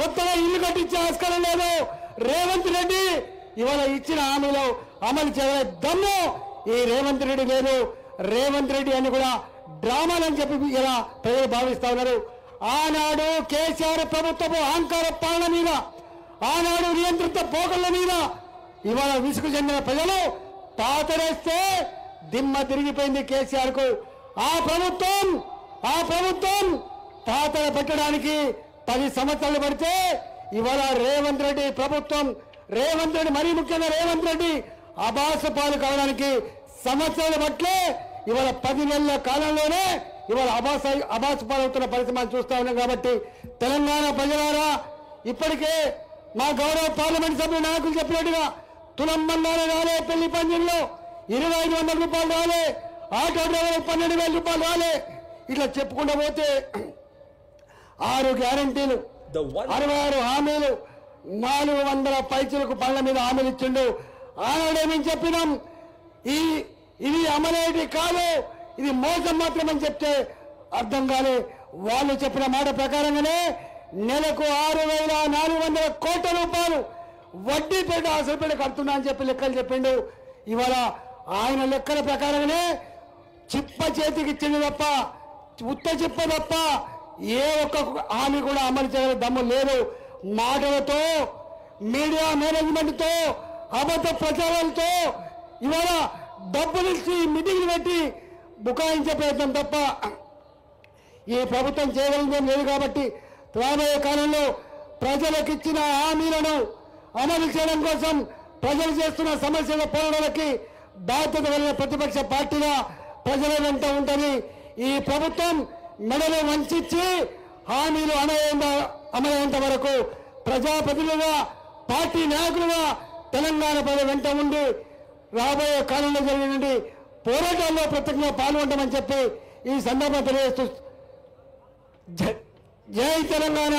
కొత్తగా ఇల్లు కట్టించే ఆస్కారం లేదు. రేవంత్ రెడ్డి ఇవాళ ఇచ్చిన హామీలు అమలు చేయలే దమ్ము ఈ రేవంత్ రెడ్డి లేదు. రేవంత్ రెడ్డి అని కూడా డ్రామాలని చెప్పి ఇలా ప్రజలు భావిస్తా ఉన్నారు. ఆనాడు కేసీఆర్ ప్రభుత్వపు అహంకార పాలన మీద, ఆనాడు నియంత్రిత పోకళ్ళ మీద ఇవాళ విసుగు చెందిన ప్రజలు తాతరేస్తే దిమ్మ తిరిగిపోయింది కేసీఆర్ కు. ఆ ప్రభుత్వం తాతర పెట్టడానికి 10 సంవత్సరాలు పడితే ఇవాళ రేవంత్ రెడ్డి ప్రభుత్వం, రేవంత్ రెడ్డి మరీ ముఖ్యంగా రేవంత్ రెడ్డి అబాస పాలు కావడానికి సంవత్సరాలు పట్లే ఇవాళ 10 నెలల కాలంలోనే ఇవాళ అబాస పాలవుతున్న పరిస్థితి మనం చూస్తా ఉన్నాం. కాబట్టి తెలంగాణ ప్రజలారా, ఇప్పటికే మా గౌరవ పార్లమెంట్ సభ్యుల నాయకులు చెప్పినట్టుగా తులం బంగారం రాలే, పెళ్లి పందిల్లో 2500 రూపాయలు రాలే, ఆటో డ్రైవర్ 12,000 రూపాయలు రాలే, ఇట్లా చెప్పుకుంటూ పోతే 6 గ్యారంటీలు, 66 హామీలు, 400 పైచులకు పనుల మీద హామీలు ఇచ్చిండు. ఆనాడే మేము చెప్పినాం ఇది అమలేటి కాదు, ఇది మోసం మాత్రమని చెప్తే అర్థం కాలే. వాళ్ళు చెప్పిన మాట ప్రకారంగానే నెలకు 6,400 కోట్ల రూపాయలు వడ్డీపేట అసలుపేట కడుతున్నా అని చెప్పి లెక్కలు చెప్పిండు. ఇవాళ ఆయన లెక్కల ప్రకారంగానే చిప్ప చేతికి ఇచ్చింది తప్ప, ఉత్త చిప్ప తప్ప ఏ ఒక్క హామీ కూడా అమలు చేయగల దమ్ము లేదు. మాటలతో, మీడియా మేనేజ్మెంట్తో, అబద్ధ ప్రచారాలతో ఇవాళ డబ్బులిచ్చి మీటింగ్లు పెట్టి బుకాయించే ప్రయత్నం తప్ప ఈ ప్రభుత్వం చేయగలిగేం లేదు. కాబట్టి రాబోయే కాలంలో ప్రజలకు ఇచ్చిన హామీలను అమలు చేయడం కోసం ప్రజలు చేస్తున్న సమస్యల పోరాటాలకి బాధ్యత కలిగిన ప్రతిపక్ష పార్టీగా ప్రజల వెంట ఉంటుంది. ఈ ప్రభుత్వం మెడలు వంచి హామీలు అమలయ్యేంత వరకు ప్రజాప్రతినిధులుగా, పార్టీ నాయకులుగా తెలంగాణ ప్రజల వెంట ఉండి రాబోయే కాలంలో జరిగిన పోరాటాల్లో ప్రత్యేకంగా పాల్గొంటామని చెప్పి ఈ సందర్భంగా తెలియజేస్తూ జై తెలంగాణ.